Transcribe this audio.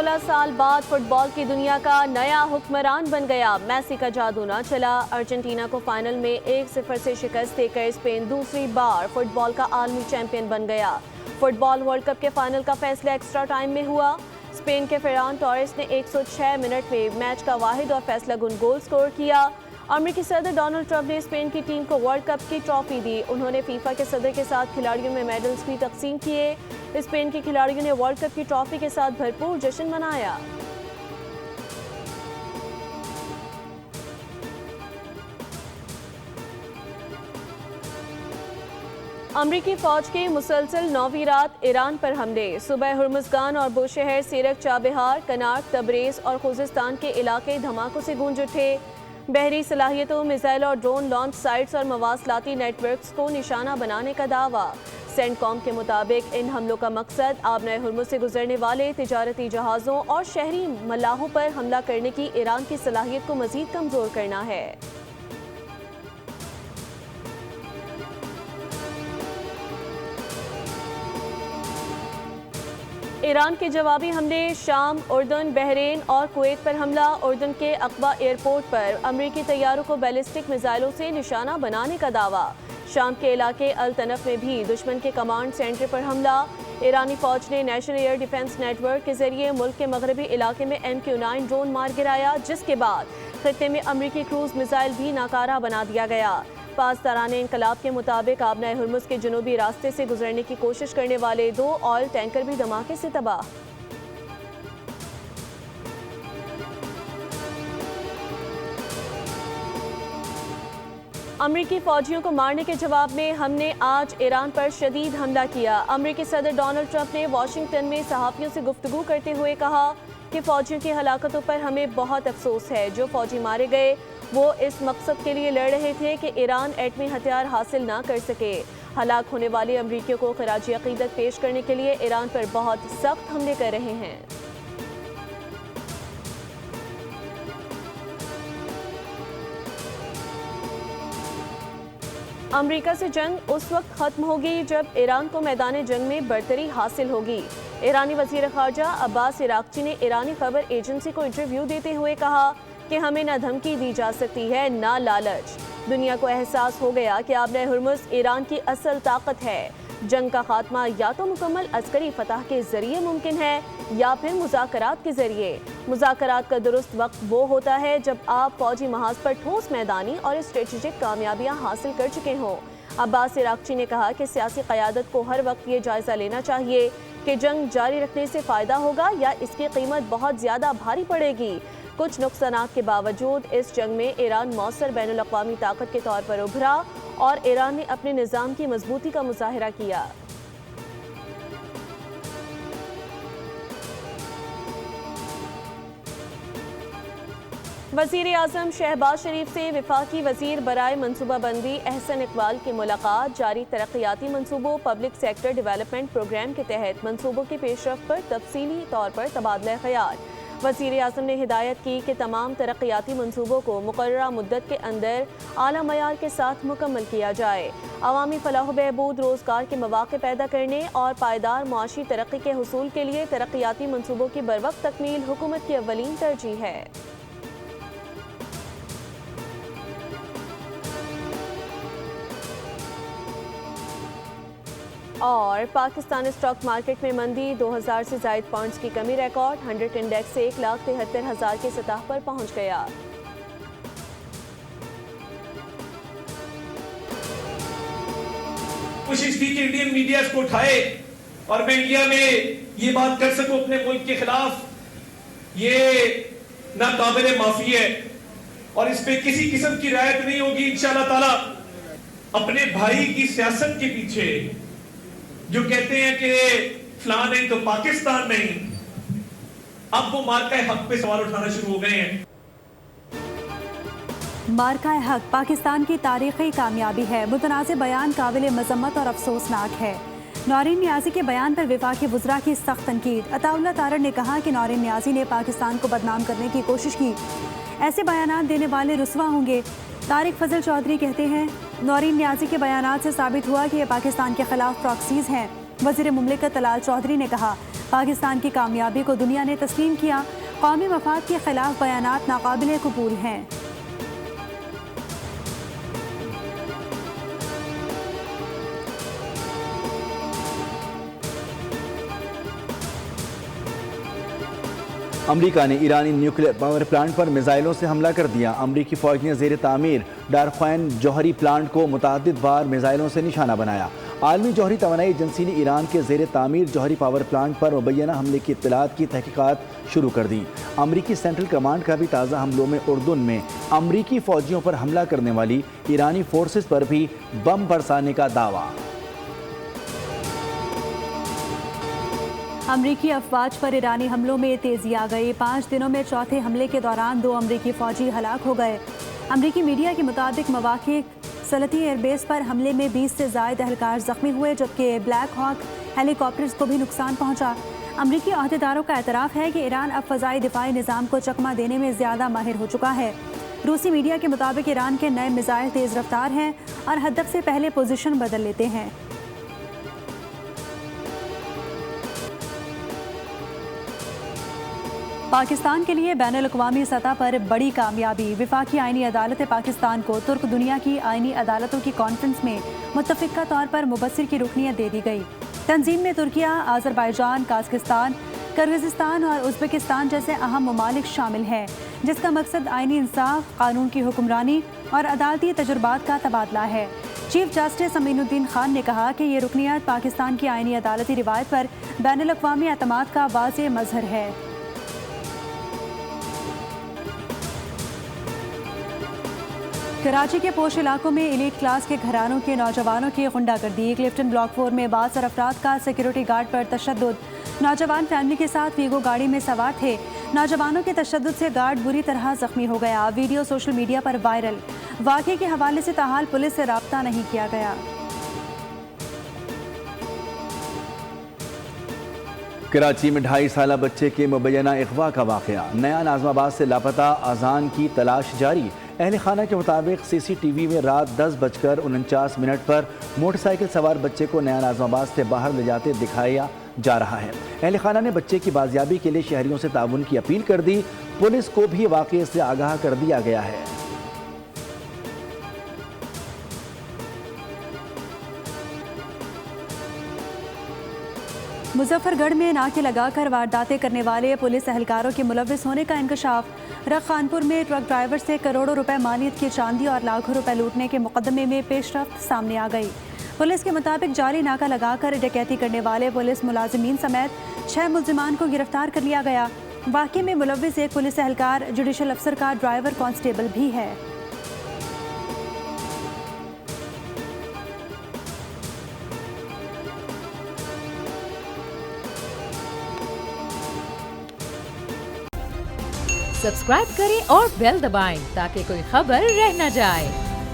16 साल बाद फुटबॉल की दुनिया का नया हुक्मरान बन गया। मेसी का जादू ना चला। अर्जेंटीना को फाइनल में 1-0 से शिकस्त देकर स्पेन दूसरी बार फुटबॉल का आलमी चैंपियन बन गया। फुटबॉल वर्ल्ड कप के फाइनल का फैसला एक्स्ट्रा टाइम में हुआ। स्पेन के फेरान टोरेस ने 106 मिनट में मैच का वाहिद और फैसला कुन गोल स्कोर किया। अमेरिकी सदर डोनाल्ड ट्रंप ने स्पेन की टीम को वर्ल्ड कप की ट्रॉफी दी। उन्होंने फीफा के सदर के साथ खिलाड़ियों में मेडल्स भी तकसीम किए। स्पेन के खिलाड़ियों ने वर्ल्ड कप की ट्रॉफी के साथ भरपूर जश्न मनाया। अमरीकी फौज के मुसलसल 9वीं रात ईरान पर हमले। सुबह हुर्मुज़गान और बुशहर, सीरक, चाबहार, कनाट, तबरेज़ और खुजिस्तान के इलाके धमाकों से गूंज उठे। बहरी सलाहियतों, मिसाइल और ड्रोन लॉन्च साइट्स और मवासलाती नेटवर्क्स को निशाना बनाने का दावा। सेंटकॉम के मुताबिक इन हमलों का मकसद आबनाए हुर्मुज़ से गुजरने वाले तिजारती जहाज़ों और शहरी मलाहों पर हमला करने की ईरान की सलाहियत को मज़ीद कमज़ोर करना है। ईरान के जवाबी हमले। शाम, उर्दन, बहरीन और कुवैत पर हमला। उर्दन के अक़बा एयरपोर्ट पर अमरीकी तैयारों को बैलिस्टिक मिसाइलों से निशाना बनाने का दावा। शाम के इलाके अल तनफ में भी दुश्मन के कमांड सेंटर पर हमला। ईरानी फौज ने नेशनल एयर डिफेंस नेटवर्क के जरिए मुल्क के मगरबी इलाके में MQ-9 ड्रोन मार गिराया, जिसके बाद खित्ते में अमरीकी क्रूज मिसाइल भी नाकारा बना दिया गया। पासदाराने इनकलाब के मुताबिक आबनाए हुर्मुज़ के जनूबी रास्ते से गुजरने की कोशिश करने वाले 2 ऑयल टैंकर भी धमाके से तबाह। अमरीकी फौजियों को मारने के जवाब में हमने आज ईरान पर शदीद हमला किया। अमरीकी सदर डोनाल्ड ट्रंप ने वाशिंगटन में सहाफ़ियों से गुफ्तगू करते हुए कहा कि फौजियों की हलाकतों पर हमें बहुत अफसोस है। जो फौजी मारे गए वो इस मकसद के लिए लड़ रहे थे कि ईरान एटमी हथियार हासिल ना कर सके। हलाक होने वाले अमरीकियों को खराज अक़ीदत पेश करने के लिए ईरान पर बहुत सख्त हमले कर रहे हैं। अमरीका से जंग उस वक्त खत्म होगी जब ईरान को मैदान जंग में बरतरी हासिल होगी। ईरानी वज़ीर ख़ारजा अब्बास इराक़ची ने ईरानी खबर एजेंसी को इंटरव्यू देते हुए कहा कि हमें न धमकी दी जा सकती है न लालच। दुनिया को एहसास हो गया कि आबनाए हुर्मुज़ ईरान की असल ताकत है। जंग का खात्मा या तो मुकम्मल अस्करी फतह के जरिए मुमकिन है या फिर मुज़ाकरात के जरिए। मुज़ाकरात का दुरुस्त वक्त वो होता है जब आप फौजी महाज पर ठोस मैदानी और स्ट्रेटेजिक कामयाबियाँ हासिल कर चुके हों। अब्बास इराक़ची ने कहा कि सियासी क़यादत को हर वक्त ये जायज़ा लेना चाहिए कि जंग जारी रखने से फ़ायदा होगा या इसकी कीमत बहुत ज़्यादा भारी पड़ेगी। कुछ नुकसानात के बावजूद इस जंग में ईरान मौसर बैनुल अक़वामी ताकत के तौर पर उभरा और ईरान ने अपने निज़ाम की मजबूती का मुज़ाहिरा किया। वज़ीर आज़म शहबाज शरीफ से वफाकी वज़ीर बराए मनसूबाबंदी अहसन इकबाल की मुलाकात। जारी तरक्याती मनसूबों पब्लिक सेक्टर डेवलपमेंट प्रोग्राम के तहत मनसूबों की पेशरफ्त पर तफसीली तौर पर तबादला ख्याल। वज़ीर आज़म ने हिदायत की कि तमाम तरक्याती मनसूबों को मुकर्ररा मुद्दत के अंदर आला मयार के साथ मुकम्मल किया जाए। अवामी फलाह बहबूद, रोज़गार के मौक़े पैदा करने और पायदार मुआशी तरक्की के हुसूल के लिए तरक्याती मनसूबों की बरवक्त तकमील हुकूमत की अव्वलीन तरजीह है। और पाकिस्तान स्टॉक मार्केट में मंदी। 2000 से ज़ायद पॉइंट्स की कमी रिकॉर्ड। 100 इंडेक्स 1,73,000 की सतह पर पहुंच गया। कोशिश की कि इंडियन मीडिया इसको उठाए और मैं इंडिया में ये बात कर सकूं अपने मुल्क के खिलाफ ये नाकाबिले माफी है और इस पे किसी किस्म की रियायत नहीं होगी इंशाअल्लाह ताला। अपने भाई की सियासत के पीछे जो कहते हैं कि फलां नहीं तो पाकिस्तान नहीं, अब वो मार्का हक पे सवाल उठाना शुरू हो गए हैं। मार्का हक पाकिस्तान की तारीखी कामयाबी है। मुतनाज़ बयान काबिल मज़म्मत और अफसोसनाक है। नौरीन नियाज़ी के बयान पर वफाकी वज़रा की सख्त तनकीद। अताउल्लाह तारड़ ने कहा कि नौरीन नियाज़ी ने पाकिस्तान को बदनाम करने की कोशिश की। ऐसे बयानात देने वाले रुसवा होंगे। तारिक फजल चौधरी कहते हैं नौरीन नियाज़ी के बयानात से साबित हुआ कि ये पाकिस्तान के खिलाफ प्रॉक्सीज़ हैं। वज़ीर मुमलिकत तलाल चौधरी ने कहा पाकिस्तान की कामयाबी को दुनिया ने तस्लीम किया। कौमी मफाद के खिलाफ बयानात नाकाबिले कबूल हैं। अमरीका ने ईरानी न्यूक्लियर पावर प्लांट पर मिसाइलों से हमला कर दिया। अमरीकी फौज ने ज़ेर तामीर डारख्वैन जौहरी प्लांट को मुतअद्दिद बार मिसाइलों से निशाना बनाया। आलमी जौहरी तवानाई एजेंसी ने ईरान के ज़ेर तामीर जौहरी पावर प्लांट पर मुबैना हमले की इत्तलात की तहकीकात शुरू कर दी। अमरीकी सेंट्रल कमांड का भी ताज़ा हमलों में उर्दुन में अमरीकी फ़ौजियों पर हमला करने वाली ईरानी फोर्सेस पर भी बम बरसाने का दावा। अमरीकी अफवाज पर ईरानी हमलों में तेज़ी आ गई। 5 दिनों में चौथे हमले के दौरान 2 अमरीकी फ़ौजी हलाक हो गए। अमरीकी मीडिया के मुताबिक मवाक़े सलती एयरबेस पर हमले में 20 से ज़ायद एहलकार ज़ख्मी हुए, जबकि ब्लैक हॉक हेलीकॉप्टर्स को भी नुकसान पहुंचा। अमरीकी अहदेदारों का एतराफ़ है कि ईरान अब फ़ज़ाई दिफ़ाई निज़ाम को चकमा देने में ज़्यादा माहिर हो चुका है। रूसी मीडिया के मुताबिक ईरान के नए मिसाइल तेज़ रफ्तार हैं और हदफ से पहले पोजीशन बदल लेते हैं। पाकिस्तान के लिए बैनुल-अक़वामी सतह पर बड़ी कामयाबी। वफाकी आईनी अदालत पाकिस्तान को तुर्क दुनिया की आईनी अदालतों की कॉन्फ्रेंस में मुत्तफ़िक़ा तौर पर मुबस्सिर की रुकनियत दे दी गई। तंजीम में तुर्किया, आज़रबाईजान, काज़ाकिस्तान, किर्गिज़स्तान और उज़्बेकिस्तान जैसे अहम ममालिक शामिल हैं, जिसका मकसद आईनी इंसाफ, कानून की हुक्मरानी और अदालती तजुर्बात का तबादला है। चीफ जस्टिस अमीनुद्दीन खान ने कहा कि ये रुकनियत पाकिस्तान की आईनी अदालती रिवायत पर बैनुल-अक़वामी एतमाद का वाज़ेह मज़हर है। कराची के पोश इलाकों में एलीट क्लास के घरानों के नौजवानों की गुंडागर्दी। क्लिफ्टन ब्लॉक 4 में 52 अफराद का सिक्योरिटी गार्ड पर तशद्दुद। नौजवान फैमिली के साथ वीगो गाड़ी में सवार थे। नौजवानों के तशद्दुद से गार्ड बुरी तरह जख्मी हो गया। वीडियो सोशल मीडिया पर वायरल। वाक़े के हवाले से ताहाल पुलिस से राब्ता नहीं किया गया। कराची में 2.5 साला बच्चे के मुबैना अगवा का वाक़या। नया नाज़माबाद से लापता अजान की तलाश जारी। अहल खाना के मुताबिक CCTV में रात 10:49 पर मोटरसाइकिल सवार बच्चे को नया नाज़माबाद से बाहर ले जाते दिखाया जा रहा है। अहल खाना ने बच्चे की बाजियाबी के लिए शहरियों से ताउन की अपील कर दी। पुलिस को भी वाक़े से आगाह कर दिया गया है। मुजफ्फरगढ़ में नाके लगाकर वारदातें करने वाले पुलिस एहलकारों के मुलव्विस होने का इंकशाफ। रखानपुर में ट्रक ड्राइवर से करोड़ों रुपए मालियत की चांदी और लाखों रुपए लूटने के मुकदमे में पेशरफ्त सामने आ गई। पुलिस के मुताबिक जाली नाका लगाकर डकैती करने वाले पुलिस मुलाजिमीन समेत 6 मुल्जिमान को गिरफ्तार कर लिया गया। वाक़े में मुलव्विस एक पुलिस एहलकार, जुडिशल अफसर का ड्राइवर कांस्टेबल भी है। सब्सक्राइब करें और बेल दबाएं ताकि कोई खबर रह न जाए।